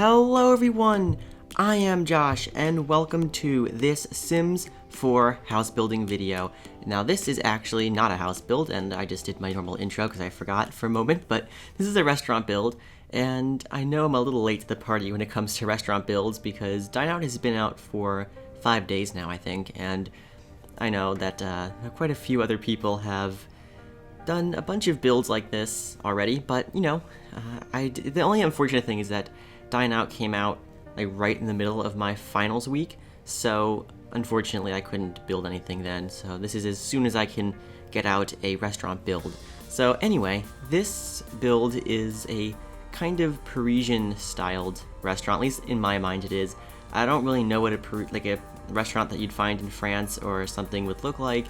Hello everyone, I am Josh and welcome to this Sims 4 house building video. Now this is actually not a house build and I just did my normal intro because I forgot for a moment, but this is a restaurant build and I know I'm a little late to the party when it comes to restaurant builds because Dine Out has been out for 5 days now I think, and I know that quite a few other people have done a bunch of builds like this already, but you know, the only unfortunate thing is that Dine Out came out like right in the middle of my finals week, so unfortunately I couldn't build anything then, so this is as soon as I can get out a restaurant build. So anyway, this build is a kind of Parisian styled restaurant, at least in my mind it is. I don't really know what a restaurant that you'd find in France or something would look like.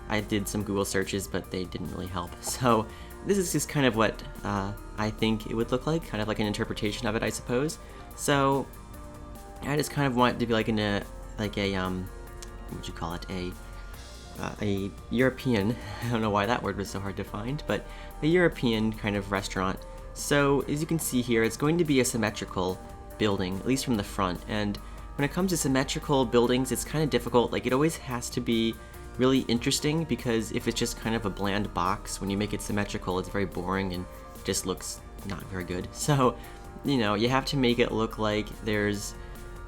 I did some Google searches, but they didn't really help. So this is just kind of what I think it would look like, kind of like an interpretation of it, I suppose. So I just kind of want it to be like what would you call it, a European, I don't know why that word was so hard to find, but a European kind of restaurant. So as you can see here, it's going to be a symmetrical building, at least from the front. And when it comes to symmetrical buildings, it's kind of difficult. Like, it always has to be really interesting, because if it's just kind of a bland box, when you make it symmetrical, it's very boring and just looks not very good. So, you know, you have to make it look like there's,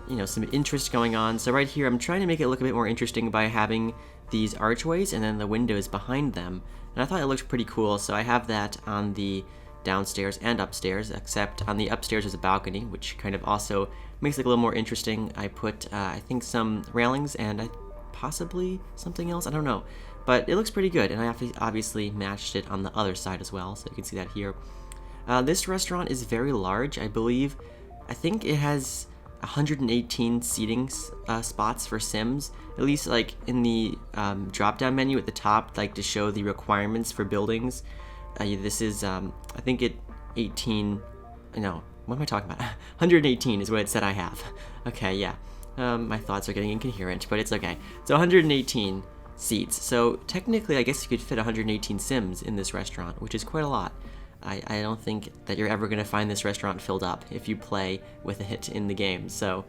you know, some interest going on. So right here, I'm trying to make it look a bit more interesting by having these archways and then the windows behind them. And I thought it looked pretty cool, so I have that on the downstairs and upstairs, except on the upstairs is a balcony, which kind of also makes it a little more interesting. I put, I think, some railings and possibly something else, I don't know, but it looks pretty good, and I obviously matched it on the other side as well, so you can see that here. This restaurant is very large. I think it has 118 seating spots for Sims, at least like in the drop-down menu at the top, like to show the requirements for buildings. This is, I think what am I talking about? 118 is what it said I have. Okay, yeah. My thoughts are getting incoherent, but it's okay. So 118 seats. So technically, I guess you could fit 118 Sims in this restaurant, which is quite a lot. I don't think that you're ever going to find this restaurant filled up if you play with it in the game. So,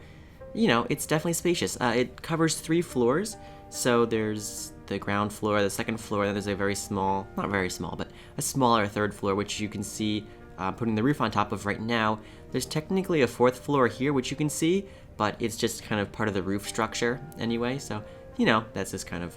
you know, it's definitely spacious. It covers 3 floors. So there's the ground floor, the second floor, and then there's a very small, not very small, but a smaller third floor, which you can see putting the roof on top of right now. There's technically a 4th floor here, which you can see, but it's just kind of part of the roof structure anyway, so, you know, that's just kind of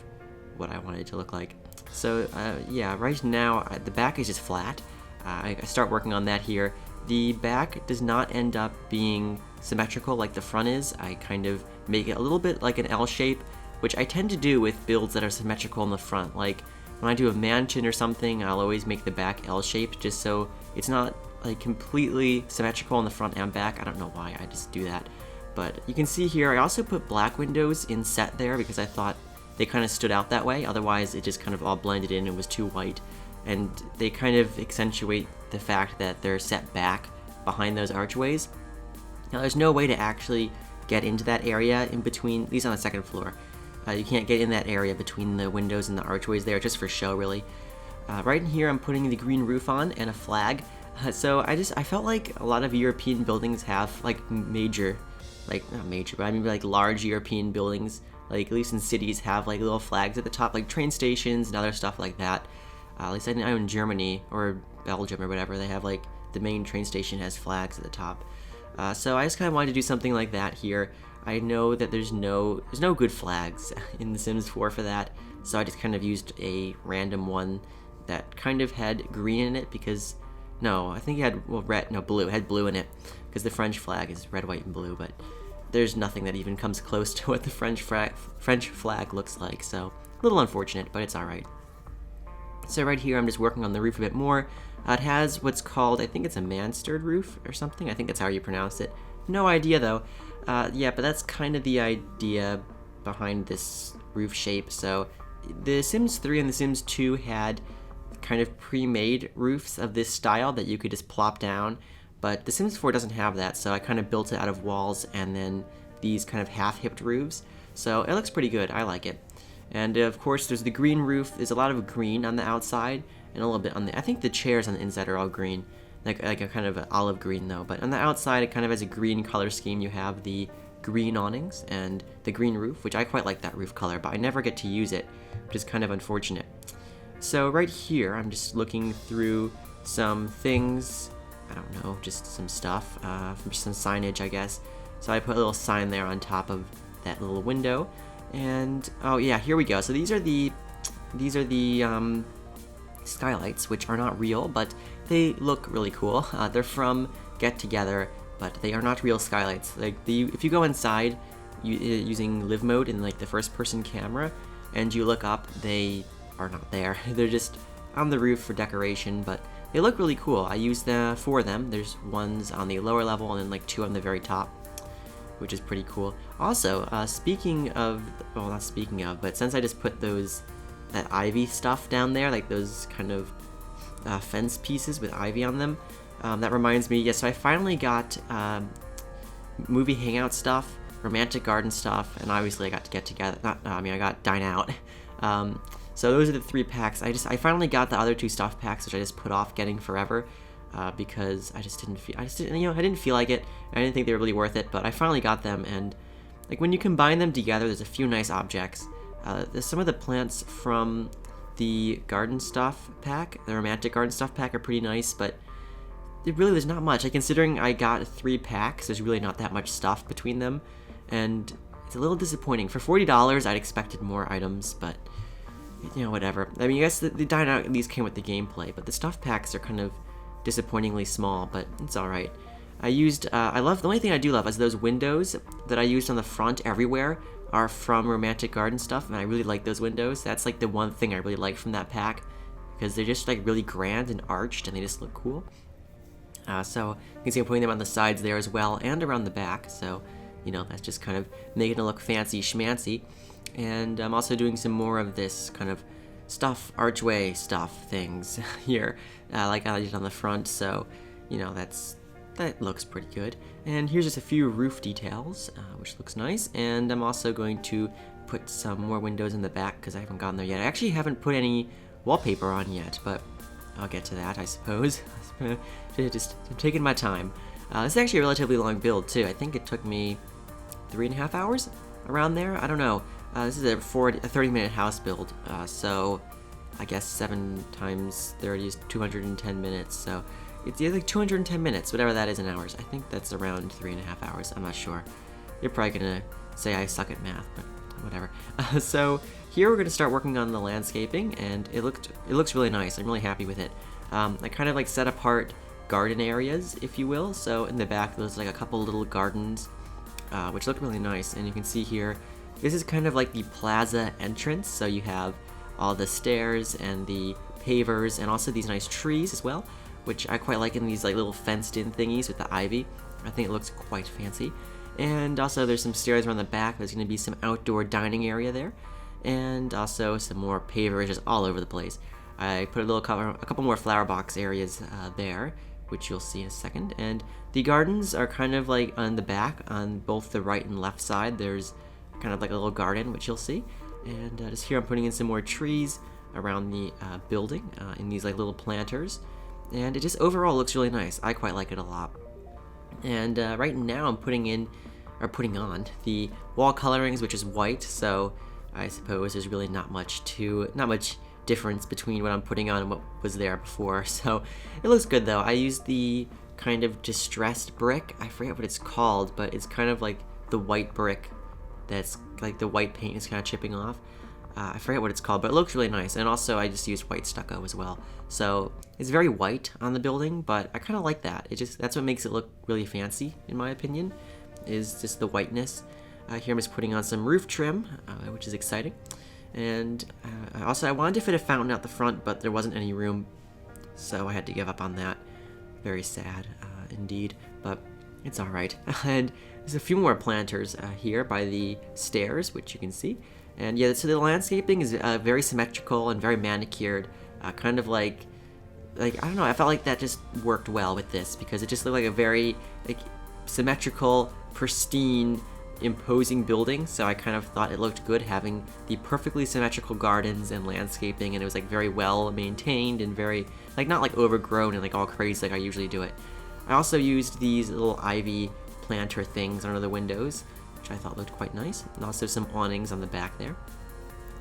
what I wanted it to look like. So, yeah, right now, the back is just flat. I start working on that here. The back does not end up being symmetrical like the front is. I kind of make it a little bit like an L shape, which I tend to do with builds that are symmetrical in the front. Like, when I do a mansion or something, I'll always make the back L-shaped, just so it's not, like, completely symmetrical in the front and back. I don't know why, I just do that. But you can see here, I also put black windows in set there because I thought they kind of stood out that way. Otherwise, it just kind of all blended in and was too white. And they kind of accentuate the fact that they're set back behind those archways. Now, there's no way to actually get into that area in between, at least on the second floor. You can't get in that area between the windows and the archways there, just for show, really. Right in here, I'm putting the green roof on and a flag. So I felt like a lot of European buildings have, like, not major, but I mean like large European buildings, like at least in cities, have like little flags at the top, like train stations and other stuff like that. At least I know in Germany or Belgium or whatever, they have like the main train station has flags at the top. So I just kind of wanted to do something like that here. I know that there's no good flags in The Sims 4 for that, so I just kind of used a random one that kind of had green in it because, no, I think it had, well, blue. It had blue in it because the French flag is red, white, and blue, but there's nothing that even comes close to what the French flag looks like, so a little unfortunate, but it's alright. So right here, I'm just working on the roof a bit more. It has what's called, I think it's a man-stirred roof or something. I think that's how you pronounce it. No idea, though. Yeah, but that's kind of the idea behind this roof shape. So the Sims 3 and the Sims 2 had kind of pre-made roofs of this style that you could just plop down, but the Sims 4 doesn't have that, so I kind of built it out of walls and then these kind of half-hipped roofs. So it looks pretty good. I like it. And of course, there's the green roof. There's a lot of green on the outside and a little bit on the, I think the chairs on the inside are all green. like a kind of an olive green though. But on the outside, it kind of has a green color scheme. You have the green awnings and the green roof, which I quite like that roof color, but I never get to use it, which is kind of unfortunate. So right here, I'm just looking through some things, I don't know, just some stuff, from some signage, I guess. So I put a little sign there on top of that little window, and oh yeah, here we go. So these are the skylights, which are not real, but they look really cool. They're from Get Together, but they are not real skylights. Like if you go inside using live mode in like the first-person camera, and you look up, they are not there. They're just on the roof for decoration, but they look really cool. I used 4 of them. There's ones on the lower level and then like 2 on the very top, which is pretty cool. Also, speaking of, well, not speaking of, but since I just put that ivy stuff down there, like those kind of fence pieces with ivy on them, that reminds me, yes, so I finally got movie hangout stuff, romantic garden stuff, and obviously I got to Get Together, I got Dine Out. So those are the 3 packs. I finally got the other 2 stuff packs, which I just put off getting forever, because I didn't feel like it. I didn't think they were really worth it, but I finally got them, and like when you combine them together, there's a few nice objects. There's some of the plants from the garden stuff pack, the romantic garden stuff pack, are pretty nice, but there's not much. Like, considering I got 3 packs, there's really not that much stuff between them, and it's a little disappointing. For $40, I'd expected more items, but whatever. I mean, I guess the Dine Out at least came with the gameplay, but the stuff packs are kind of disappointingly small, but it's alright. The only thing I do love is those windows that I used on the front everywhere are from Romantic Garden stuff, and I really like those windows. That's like the one thing I really like from that pack, because they're just like really grand and arched, and they just look cool. So you can see I'm putting them on the sides there as well, and around the back, so that's just kind of making it look fancy schmancy. And I'm also doing some more of this kind of archway stuff things here, like I did on the front, so that looks pretty good. And here's just a few roof details, which looks nice. And I'm also going to put some more windows in the back because I haven't gotten there yet. I actually haven't put any wallpaper on yet, but I'll get to that, I suppose. I'm taking my time. This is actually a relatively long build too. I think it took me 3.5 hours, around there. I don't know. This is a 30-minute house build, so I guess 7 times 30 is 210 minutes. So it's like 210 minutes, whatever that is in hours. I think that's around 3.5 hours. I'm not sure. You're probably gonna say I suck at math, but whatever. So here we're gonna start working on the landscaping, and it looks really nice. I'm really happy with it. I kind of like set apart garden areas, if you will. So in the back, there's like a couple little gardens, which look really nice. And you can see here, this is kind of like the plaza entrance. So you have all the stairs and the pavers, and also these nice trees as well, which I quite like in these like little fenced-in thingies with the ivy. I think it looks quite fancy. And also there's some stairs around the back. There's going to be some outdoor dining area there, and also some more pavers just all over the place. I put a couple more flower box areas there, which you'll see in a second. And the gardens are kind of like on the back, on both the right and left side. There's kind of like a little garden, which you'll see. And just here I'm putting in some more trees around the building in these like little planters. And it just overall looks really nice. I quite like it a lot. And right now I'm putting on the wall colorings, which is white. So I suppose there's really not much difference between what I'm putting on and what was there before. So it looks good though. I used the kind of distressed brick. I forget what it's called, but it's kind of like the white brick that's like the white paint is kind of chipping off. I forget what it's called, but it looks really nice. And also I just used white stucco as well. So it's very white on the building, but I kind of like that. That's what makes it look really fancy, in my opinion, is just the whiteness. Here I'm just putting on some roof trim, which is exciting. And also I wanted to fit a fountain out the front, but there wasn't any room, so I had to give up on that. Very sad, indeed, but it's alright. And there's a few more planters here by the stairs, which you can see. And yeah, so the landscaping is very symmetrical and very manicured, kind of like I don't know, I felt like that just worked well with this, because it just looked like a very like symmetrical, pristine, imposing building, so I kind of thought it looked good having the perfectly symmetrical gardens and landscaping, and it was like very well maintained and very like not like overgrown and like all crazy like I usually do it. I also used these little ivy planter things under the windows, which I thought looked quite nice, and also some awnings on the back there,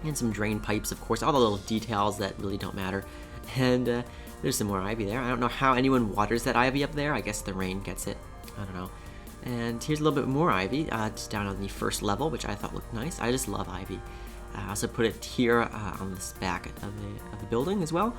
and some drain pipes, of course, all the little details that really don't matter. And there's some more ivy there. I don't know how anyone waters that ivy up there. I guess the rain gets it. I don't know. And here's a little bit more ivy, just down on the first level, which I thought looked nice. I just love ivy. I also put it here on this back of the building as well,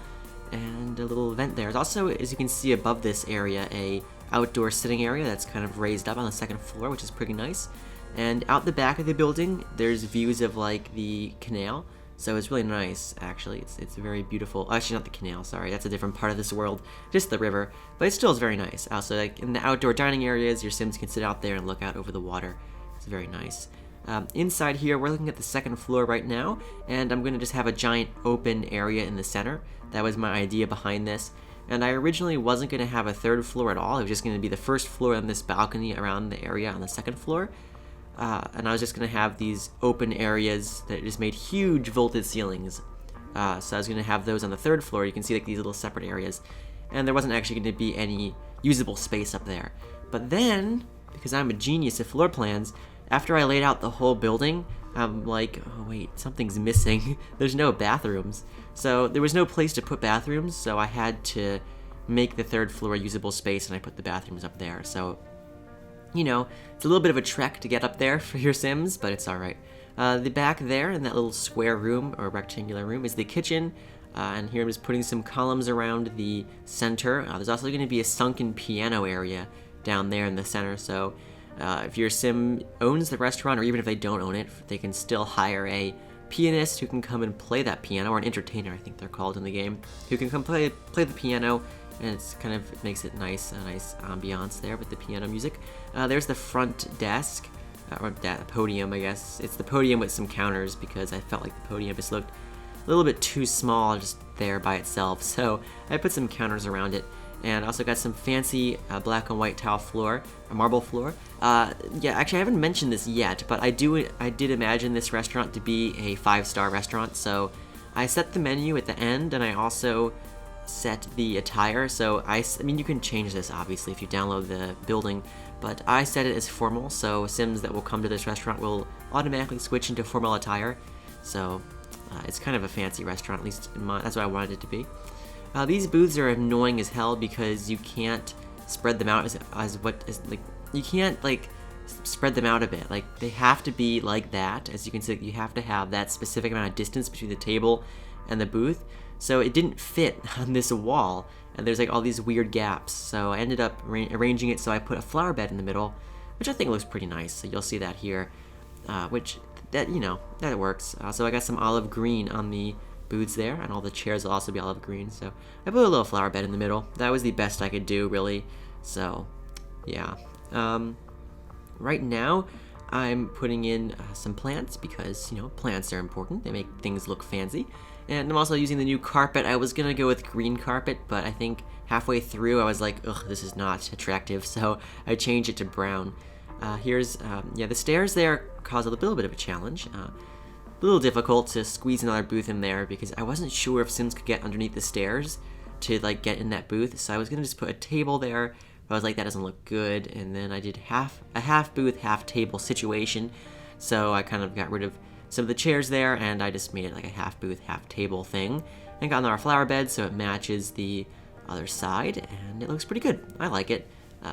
and a little vent there. There's also, as you can see above this area, a outdoor sitting area that's kind of raised up on the second floor, which is pretty nice. And out the back of the building, there's views of like the canal. So it's really nice, actually. It's very beautiful. Actually, not the canal, sorry. That's a different part of this world. Just the river. But it still is very nice. Also, like in the outdoor dining areas, your Sims can sit out there and look out over the water. It's very nice. Inside here, we're looking at the second floor right now, and I'm going to just have a giant open area in the center. That was my idea behind this. And I originally wasn't going to have a third floor at all. It was just going to be the first floor and this balcony around the area on the second floor. And I was just going to have these open areas that just made huge vaulted ceilings. So I was going to have those on the third floor. You can see like these little separate areas. And there wasn't actually going to be any usable space up there. But then, because I'm a genius at floor plans, after I laid out the whole building, I'm like, oh wait, something's missing. There's no bathrooms. So there was no place to put bathrooms, so I had to make the third floor usable space, and I put the bathrooms up there. So, you know, it's a little bit of a trek to get up there for your Sims, but it's alright. The back there in that little square room, or rectangular room, is the kitchen. And here I'm just putting some columns around the center. There's also going to be a sunken piano area down there in the center, so if your Sim owns the restaurant, or even if they don't own it, they can still hire a pianist who can come and play that piano, or an entertainer, I think they're called in the game, who can come play the piano, and it's kind of makes it nice, a nice ambiance there with the piano music. There's the front desk, or podium, I guess. It's the podium with some counters, because I felt like the podium just looked a little bit too small just there by itself, so I put some counters around it. And also got some fancy black and white tile floor, a marble floor. Yeah, actually I haven't mentioned this yet, but I did imagine this restaurant to be a 5-star restaurant. So I set the menu at the end, and I also set the attire. So I mean, you can change this obviously if you download the building, but I set it as formal. So Sims that will come to this restaurant will automatically switch into formal attire. So it's kind of a fancy restaurant, at least that's what I wanted it to be. These booths are annoying as hell because you can't spread them out you can't like spread them out a bit. Like they have to be like that. As you can see, you have to have that specific amount of distance between the table and the booth. So it didn't fit on this wall, and there's like all these weird gaps. So I ended up arranging it so I put a flower bed in the middle, which I think looks pretty nice. So you'll see that here, which that works. So I got some olive green on the booths there, and all the chairs will also be olive green, so I put a little flower bed in the middle. That was the best I could do, really. So yeah, right now I'm putting in some plants, because plants are important. They make things look fancy. And I'm also using the new carpet. I was gonna go with green carpet, but I think halfway through I was like, ugh, this is not attractive, so I changed it to brown. Here's the stairs there cause a little bit of a challenge. A little difficult to squeeze another booth in there, because I wasn't sure if Sims could get underneath the stairs to like get in that booth, so I was gonna just put a table there, but I was like, that doesn't look good. And then I did a half booth, half table situation, so I kind of got rid of some of the chairs there, and I just made it like a half booth, half table thing, and got another flower bed so it matches the other side, and it looks pretty good. I like it,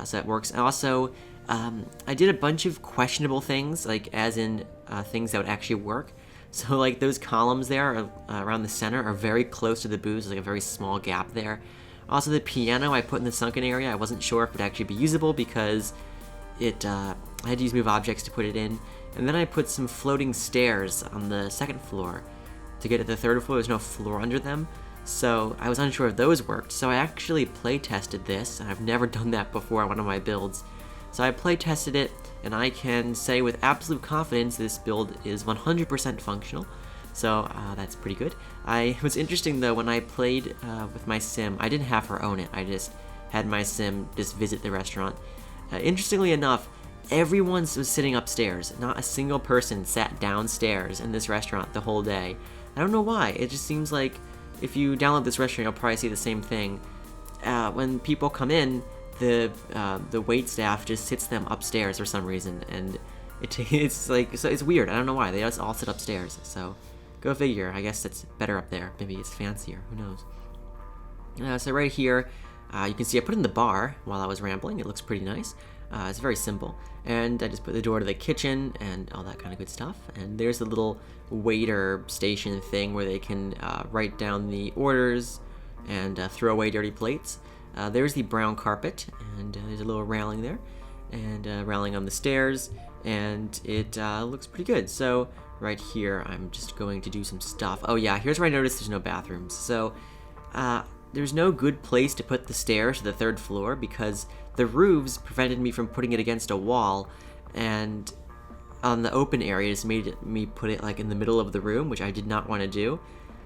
so that works. And also I did a bunch of questionable things, like as in things that would actually work. So like those columns there around the center are very close to the booths, like a very small gap there. Also the piano I put in the sunken area, I wasn't sure if it would actually be usable, because I had to use move objects to put it in. And then I put some floating stairs on the second floor. To get to the third floor, there's no floor under them, so I was unsure if those worked. So I actually play tested this, and I've never done that before on one of my builds. So I play tested it, and I can say with absolute confidence this build is 100% functional. So that's pretty good. It was interesting though, when I played with my Sim, I didn't have her own it. I just had my Sim just visit the restaurant. Interestingly enough, everyone was sitting upstairs. Not a single person sat downstairs in this restaurant the whole day. I don't know why. It just seems like if you download this restaurant, you'll probably see the same thing. When people come in, the wait staff just sits them upstairs for some reason, and it's like, so it's weird. I don't know why. They just all sit upstairs. So go figure. I guess it's better up there. Maybe it's fancier. Who knows? So right here, you can see I put in the bar while I was rambling. It looks pretty nice. It's very simple. And I just put the door to the kitchen and all that kind of good stuff. And there's a little waiter station thing where they can write down the orders and throw away dirty plates. There's the brown carpet, and there's a little railing there, and railing on the stairs, and it looks pretty good. So right here, I'm just going to do some stuff. Oh yeah, here's where I noticed there's no bathrooms. So there's no good place to put the stairs to the 3rd floor because the roofs prevented me from putting it against a wall, and on the open area just made me put it like in the middle of the room, which I did not want to do.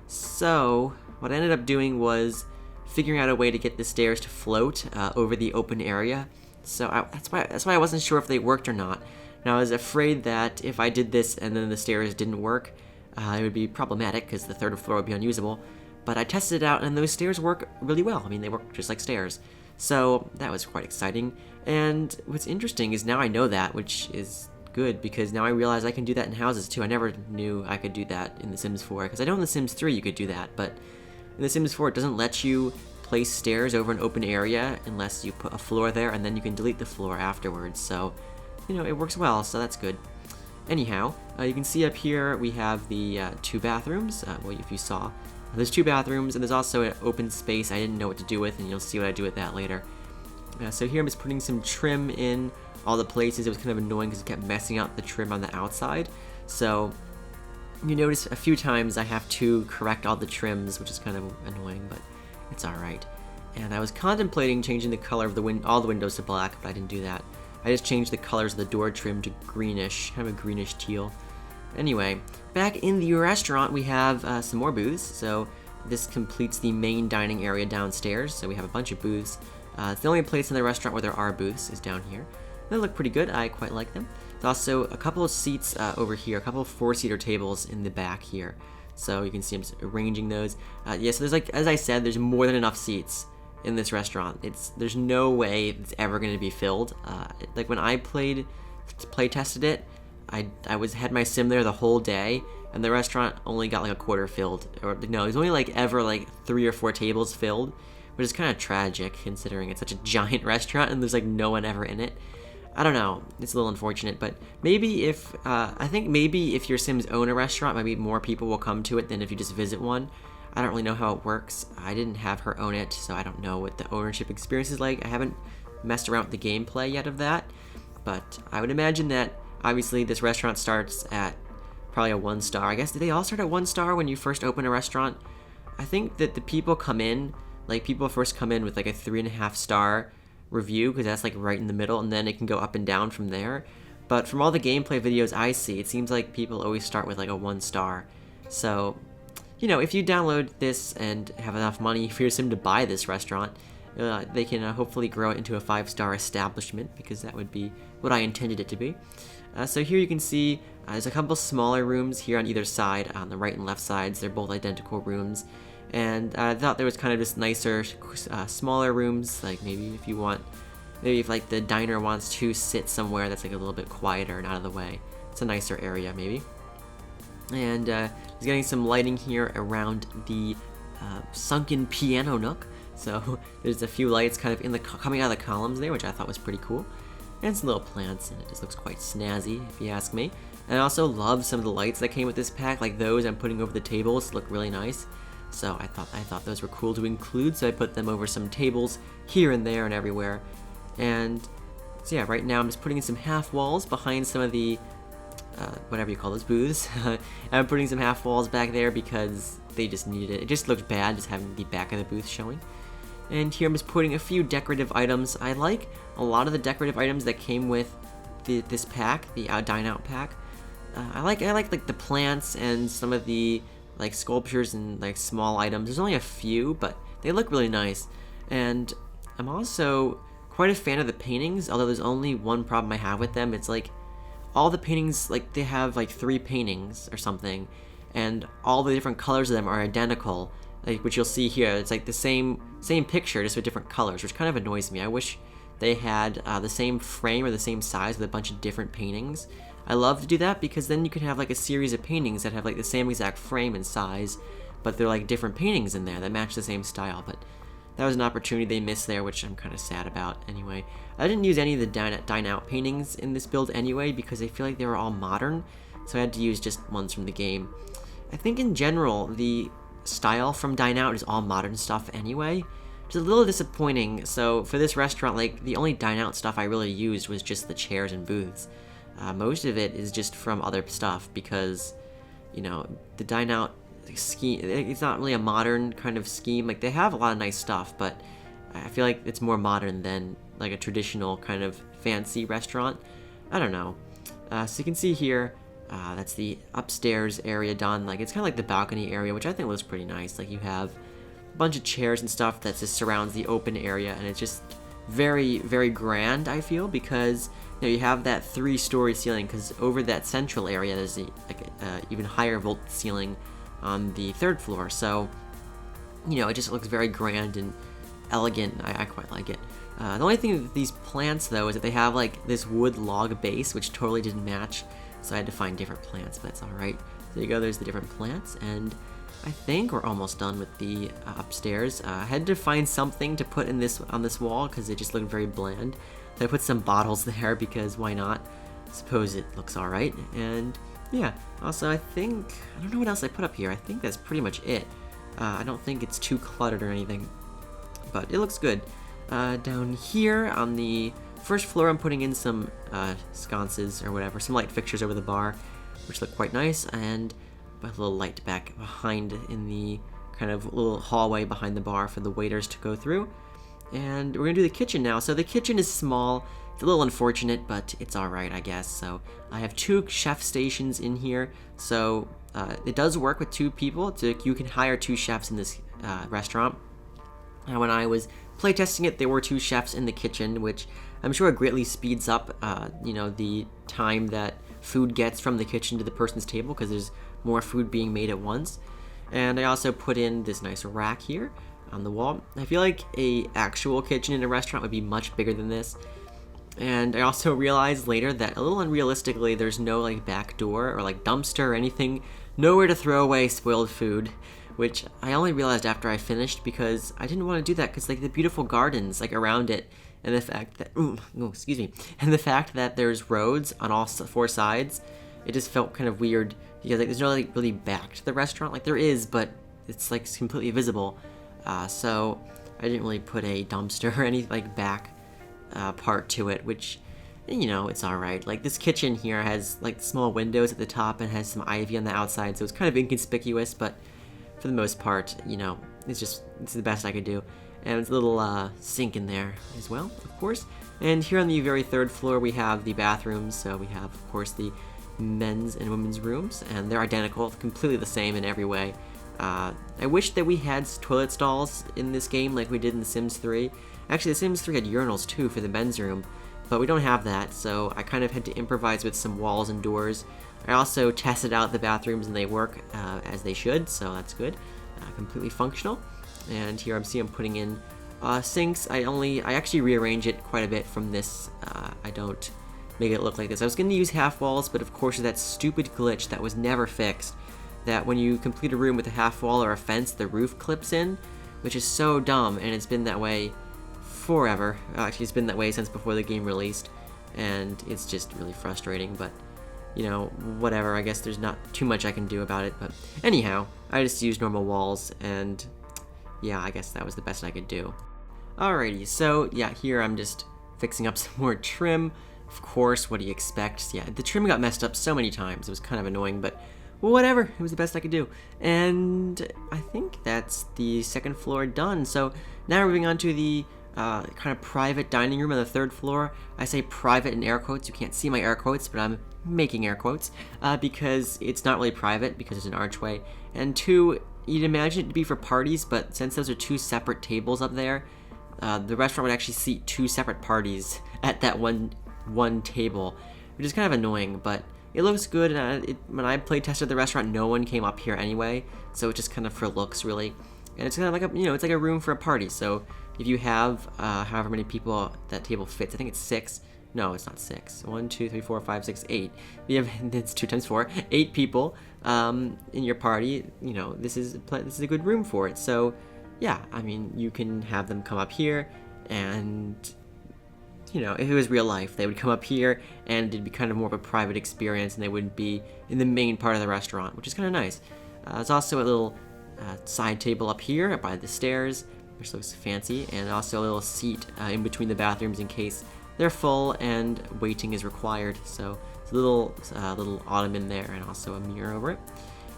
So what I ended up doing was figuring out a way to get the stairs to float over the open area. So that's why I wasn't sure if they worked or not. Now I was afraid that if I did this and then the stairs didn't work, it would be problematic because the 3rd floor would be unusable. But I tested it out, and those stairs work really well. I mean, they work just like stairs. So that was quite exciting. And what's interesting is now I know that, which is good because now I realize I can do that in houses too. I never knew I could do that in The Sims 4 because I know in The Sims 3 you could do that, but in The Sims 4 it doesn't let you place stairs over an open area unless you put a floor there, and then you can delete the floor afterwards. So, you know, it works well, so that's good. Anyhow, you can see up here we have the 2 bathrooms. Well, if you saw, there's 2 bathrooms, and there's also an open space I didn't know what to do with, and you'll see what I do with that later. So here I'm just putting some trim in all the places. It was kind of annoying because it kept messing up the trim on the outside. So you notice a few times I have to correct all the trims, which is kind of annoying, but it's alright. And I was contemplating changing the color of all the windows to black, but I didn't do that. I just changed the colors of the door trim to greenish, kind of a greenish teal. Anyway, back in the restaurant we have some more booths. So this completes the main dining area downstairs. So we have a bunch of booths. It's the only place in the restaurant where there are booths is down here. They look pretty good. I quite like them. There's also a couple of seats over here, a couple of 4-seater tables in the back here. So you can see I'm just arranging those. Yeah, so there's, like, as I said, there's more than enough seats in this restaurant. There's no way it's ever going to be filled. Like when I play tested it, I had my sim there the whole day, and the restaurant only got like a quarter filled. Or no, there's only like ever like 3 or 4 tables filled, which is kind of tragic considering it's such a giant restaurant and there's like no one ever in it. I don't know, it's a little unfortunate, but maybe I think maybe if your Sims own a restaurant, maybe more people will come to it than if you just visit one. I don't really know how it works. I didn't have her own it, so I don't know what the ownership experience is like. I haven't messed around with the gameplay yet of that, but I would imagine that obviously this restaurant starts at probably a 1-star. I guess, did they all start at 1-star when you first open a restaurant? I think that the people come in, like people first come in with like a 3.5-star review because that's like right in the middle, and then it can go up and down from there. But from all the gameplay videos I see, it seems like people always start with like a 1-star. So, you know, if you download this and have enough money for your sim to buy this restaurant, they can hopefully grow it into a 5-star establishment, because that would be what I intended it to be. So here you can see there's a couple smaller rooms here on either side, on the right and left sides. They're both identical rooms. And I thought there was kind of just nicer, smaller rooms, like maybe if like the diner wants to sit somewhere that's like a little bit quieter and out of the way. It's a nicer area maybe. And there's getting some lighting here around the sunken piano nook. So there's a few lights kind of coming out of the columns there, which I thought was pretty cool. And some little plants, and it just looks quite snazzy, if you ask me. And I also love some of the lights that came with this pack, like those I'm putting over the tables look really nice. So I thought those were cool to include, so I put them over some tables here and there and everywhere. And so yeah, right now I'm just putting in some half walls behind some of the whatever you call those booths. I'm putting some half walls back there because they just needed it. It just looked bad just having the back of the booth showing. And here I'm just putting a few decorative items. I like a lot of the decorative items that came with this pack, the Dine Out pack. I like the plants and some of the like sculptures and like small items. There's only a few, but they look really nice. And I'm also quite a fan of the paintings, although there's only one problem I have with them. It's like all the paintings, like they have like 3 paintings or something, and all the different colors of them are identical, like which you'll see here. It's like the same picture, just with different colors, which kind of annoys me. I wish they had the same frame or the same size with a bunch of different paintings. I love to do that because then you can have like a series of paintings that have like the same exact frame and size, but they're like different paintings in there that match the same style. But that was an opportunity they missed there, which I'm kind of sad about. Anyway, I didn't use any of the Dine Out paintings in this build anyway because I feel like they were all modern, so I had to use just ones from the game. I think in general, the style from Dine Out is all modern stuff anyway, which is a little disappointing. So for this restaurant, like the only Dine Out stuff I really used was just the chairs and booths. Most of it is just from other stuff because, you know, the Dine Out scheme, it's not really a modern kind of scheme. Like they have a lot of nice stuff, but I feel like it's more modern than like a traditional kind of fancy restaurant. I don't know. So you can see here, that's the upstairs area done. Like it's kind of like the balcony area, which I think looks pretty nice. Like you have a bunch of chairs and stuff that just surrounds the open area, and it's just very, very grand, I feel, because you know, you have that 3-story ceiling, because over that central area there's like even higher vault ceiling on the 3rd floor. So, you know, it just looks very grand and elegant. I quite like it. The only thing with these plants, though, is that they have like this wood log base, which totally didn't match. So I had to find different plants, but it's all right. There you go. There's the different plants, and I think we're almost done with the upstairs. I had to find something to put in on this wall because it just looked very bland. So I put some bottles there because why not? I suppose it looks all right. And yeah, also I don't know what else I put up here. I think that's pretty much it. I don't think it's too cluttered or anything, but it looks good. Down here on the 1st floor, I'm putting in some sconces or whatever, some light fixtures over the bar, which look quite nice, and a little light back behind in the kind of little hallway behind the bar for the waiters to go through. And we're gonna do the kitchen now. So the kitchen is small. It's a little unfortunate, but it's all right, I guess. So I have 2 chef stations in here. So it does work with 2 people. You can hire 2 chefs in this restaurant. And when I was playtesting it, there were 2 chefs in the kitchen, which I'm sure greatly speeds up, you know, the time that food gets from the kitchen to the person's table because there's more food being made at once. And I also put in this nice rack here on the wall. I feel like a actual kitchen in a restaurant would be much bigger than this. And I also realized later that a little unrealistically, there's no like back door or like dumpster or anything, nowhere to throw away spoiled food, which I only realized after I finished because I didn't want to do that because like the beautiful gardens like around it, and the fact that and the fact that there's roads on all 4 sides, it just felt kind of weird because like there's no like really back to the restaurant. Like there is, but it's like completely visible. So I didn't really put a dumpster or any like back part to it, which, you know, it's all right. Like this kitchen here has like small windows at the top and has some ivy on the outside, so it's kind of inconspicuous, but for the most part, you know, it's the best I could do. And there's a little sink in there as well, of course. And here on the very 3rd floor, we have the bathrooms. So we have, of course, the men's and women's rooms, and they're identical, completely the same in every way. I wish that we had toilet stalls in this game like we did in The Sims 3. Actually, The Sims 3 had urinals too for the men's room, but we don't have that, so I kind of had to improvise with some walls and doors. I also tested out the bathrooms and they work as they should, so that's good. Completely functional. And here I'm putting in sinks. I actually rearrange it quite a bit from this. I don't make it look like this. I was going to use half walls, but of course that stupid glitch that was never fixed, that when you complete a room with a half wall or a fence, the roof clips in, which is so dumb, and it's been that way forever. Actually, it's been that way since before the game released, and it's just really frustrating, but you know, whatever. I guess there's not too much I can do about it, but anyhow, I just used normal walls, and yeah, I guess that was the best I could do. Alrighty, so yeah, here I'm just fixing up some more trim. Of course, what do you expect? Yeah, the trim got messed up so many times, it was kind of annoying, but whatever, it was the best I could do. And I think that's the 2nd floor done. So now we're moving on to the kind of private dining room on the 3rd floor. I say private in air quotes. You can't see my air quotes, but I'm making air quotes because it's not really private because there's an archway. And 2, you'd imagine it to be for parties, but since those are 2 separate tables up there, the restaurant would actually seat 2 separate parties at that one table, which is kind of annoying, but it looks good. And when I play tested the restaurant, no one came up here anyway, so it's just kind of for looks, really. And it's kind of like it's like a room for a party. So if you have however many people that table fits, I think it's 6. No, it's not 6. 1, 2, 3, 4, 5, 6, 8. You have it's 2 times 4, 8 people in your party. This is a good room for it. So yeah, I mean, you can have them come up here, and if it was real life, they would come up here, and it'd be kind of more of a private experience, and they wouldn't be in the main part of the restaurant, which is kind of nice. There's also a little side table up here by the stairs, which looks fancy, and also a little seat in between the bathrooms in case they're full and waiting is required. So it's a little ottoman there, and also a mirror over it.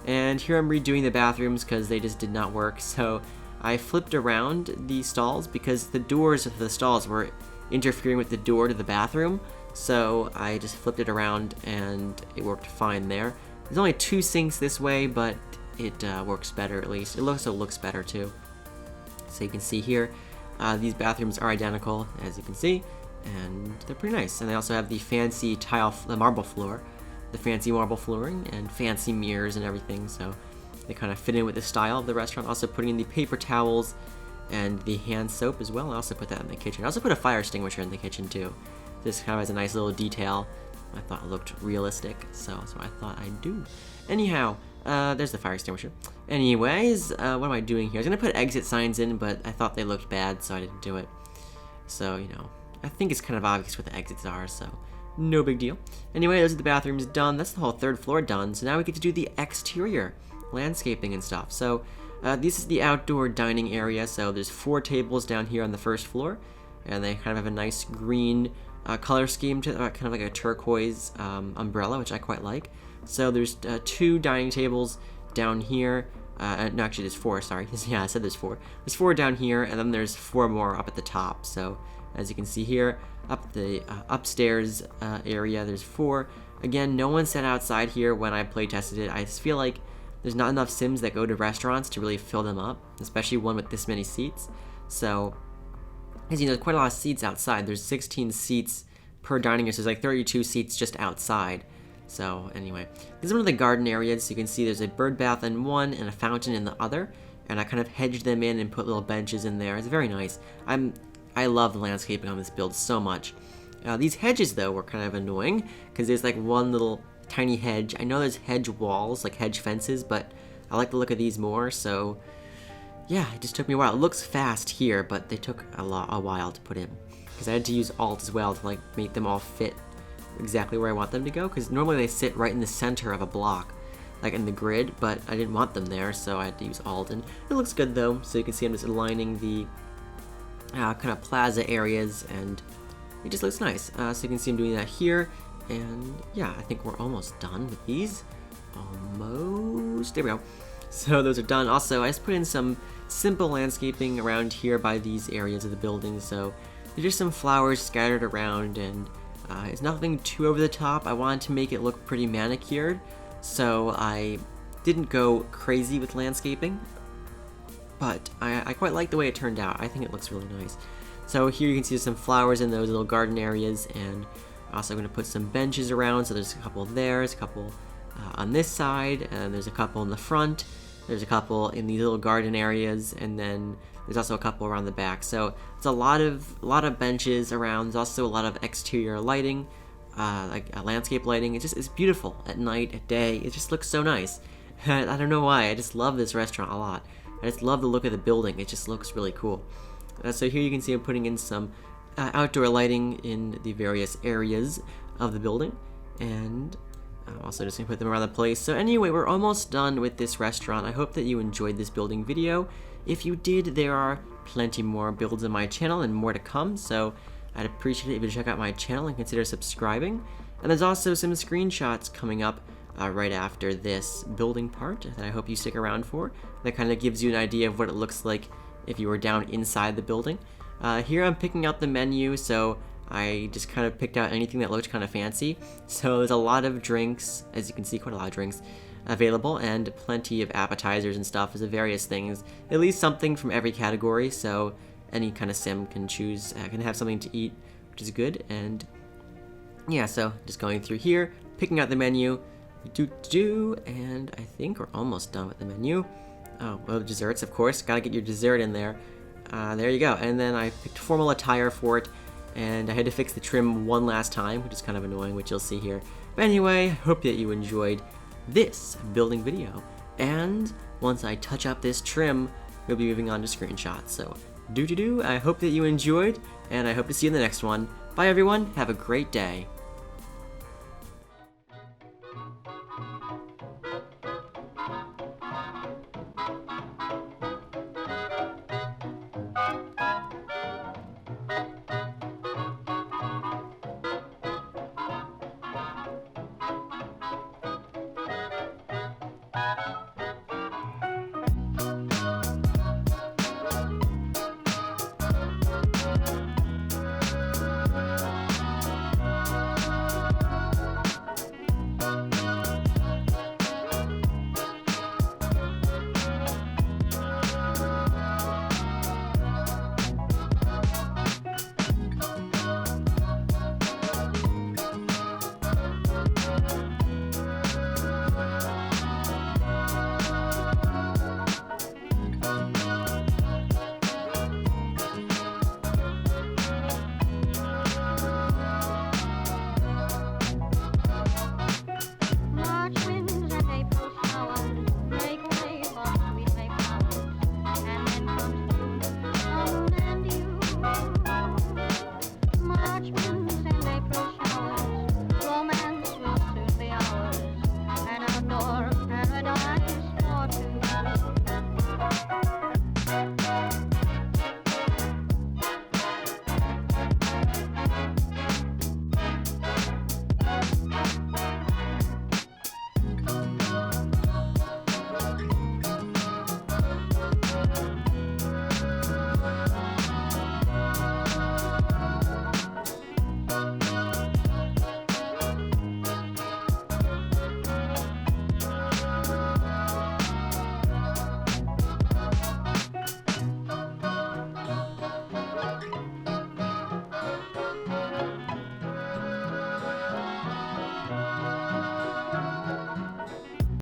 And here I'm redoing the bathrooms because they just did not work. So I flipped around the stalls because the doors of the stalls were interfering with the door to the bathroom. So I just flipped it around and it worked fine there. There's only 2 sinks this way, but it works better at least. It also looks better too. So you can see here, these bathrooms are identical, as you can see, and they're pretty nice. And they also have the fancy marble floor, the fancy marble flooring, and fancy mirrors and everything. So they kind of fit in with the style of the restaurant. Also putting in the paper towels and the hand soap as well. I also put that in the kitchen. I also put a fire extinguisher in the kitchen too. This kind of has a nice little detail. I thought it looked realistic, so I thought I'd do. Anyhow, there's the fire extinguisher. Anyways, what am I doing here? I was gonna put exit signs in, but I thought they looked bad, so I didn't do it. So, I think it's kind of obvious what the exits are, so no big deal. Anyway, those are the bathrooms done. That's the whole 3rd floor done. So now we get to do the exterior landscaping and stuff. So this is the outdoor dining area. So there's 4 tables down here on the 1st floor, and they kind of have a nice green color scheme to kind of like a turquoise umbrella, which I quite like. So there's 2 dining tables down here. No, actually there's 4, sorry. Yeah, I said there's 4. There's 4 down here, and then there's 4 more up at the top. So as you can see here, up the upstairs area, there's 4. Again, no one sat outside here when I play tested it. I just feel like there's not enough Sims that go to restaurants to really fill them up, especially one with this many seats. So, as there's quite a lot of seats outside. There's 16 seats per dining area, so there's like 32 seats just outside. So anyway, this is one of the garden areas. So you can see there's a bird bath in one and a fountain in the other, and I kind of hedged them in and put little benches in there. It's very nice. I love the landscaping on this build so much. These hedges though were kind of annoying because there's like one little tiny hedge. I know there's hedge walls, like hedge fences, but I like the look of these more. So yeah, it just took me a while. It looks fast here, but they took a while to put in because I had to use Alt as well to like make them all fit exactly where I want them to go, because normally they sit right in the center of a block, like in the grid, but I didn't want them there, so I had to use Alt. And it looks good though, so you can see I'm just aligning the kind of plaza areas, and it just looks nice. So you can see I'm doing that here, and yeah, I think we're almost done with these. Almost. There we go. So those are done. Also, I just put in some simple landscaping around here by these areas of the building. So there's just some flowers scattered around, and it's nothing too over the top. I wanted to make it look pretty manicured, so I didn't go crazy with landscaping, but I quite like the way it turned out. I think it looks really nice. So here you can see some flowers in those little garden areas, and also going to put some benches around. So there's a couple there, there's a couple on this side, and there's a couple in the front. There's a couple in these little garden areas, and then there's also a couple around the back. So it's a lot of benches around. There's also a lot of exterior lighting, like landscape lighting. It's beautiful at night, at day. It just looks so nice. I don't know why. I just love this restaurant a lot. I just love the look of the building. It just looks really cool. So here you can see I'm putting in some outdoor lighting in the various areas of the building, and I'm also just going to put them around the place. So anyway, we're almost done with this restaurant. I hope that you enjoyed this building video. If you did, there are plenty more builds on my channel and more to come, so I'd appreciate it if you check out my channel and consider subscribing. And there's also some screenshots coming up right after this building part that I hope you stick around for. That kind of gives you an idea of what it looks like if you were down inside the building. Here I'm picking out the menu, so I just kind of picked out anything that looked kind of fancy. So there's a lot of drinks, as you can see, quite a lot of drinks available, and plenty of appetizers and stuff. There's various things, at least something from every category. So any kind of sim can choose, can have something to eat, which is good. And yeah, so just going through here, picking out the menu, and I think we're almost done with the menu. Oh, well, desserts, of course, gotta get your dessert in there. There you go. And then I picked formal attire for it, and I had to fix the trim one last time, which is kind of annoying, which you'll see here. But anyway, hope that you enjoyed this building video. And once I touch up this trim, we'll be moving on to screenshots. So I hope that you enjoyed, and I hope to see you in the next one. Bye everyone, have a great day.